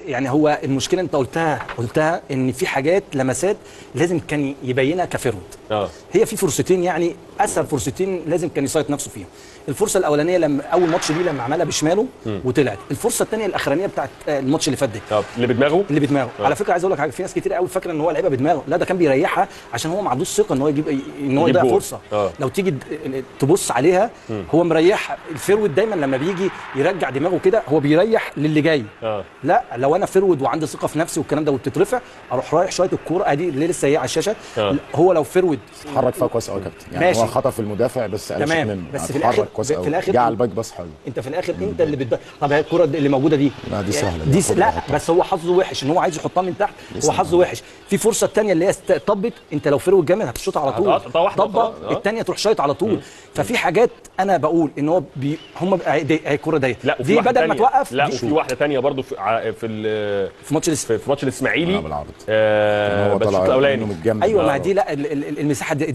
يعني هو المشكله انت قلتها ان في حاجات لمسات لازم كان يبينها كفيرود. هي في فرصتين، يعني اسهل فرصتين لازم كان يسيط نفسه فيهم. الفرصه الاولانيه لما اول ماتش دي لما عملها بشماله وطلعت. الفرصه الثانيه الاخرانيه بتاعت الماتش اللي فات ده اللي بدماغه على فكره عايز اقول لك حاجه، في ناس كتير قوي فاكره ان هو لعبها بدماغه، لا ده كان بيريحها عشان هو ما عندوش ثقه ان هو يضيع فرصه. لو تيجي تبص عليها هو مريح الفيرود دايما لما بيجي يرجع دماغه كده هو بيريح للي جاي. لا لو انا فيرود وعندي ثقه في نفسي والكلام ده وبتترفع اروح رايح شويه الكوره ادي اللي لسه هي على الشاشه. هو لو فيرود اتحرك فيها كويس قوي يا كابتن، يعني هو خطف المدافع بس قلش منه، بس في الاخر جه على الباك باص حلو. انت في الاخر انت اللي طب هي الكوره اللي موجوده دي لا دي سهله دي لا بس هو حظه وحش ان هو عايز يحطها من تحت، هو حظه وحش. في فرصه الثانيه اللي هي طبت، انت لو فيرود جامد هتشوط على طول، طبه الثانيه تروح شايط على طول. ففي حاجات انا بقول ان هو هم الكوره دي بدل ما توقف. لا وفي واحده ثانيه برضو في ماتش الاسماعيلي بالعرض بس الشوط الاولاني. ايوه ما دي لا المساحه دي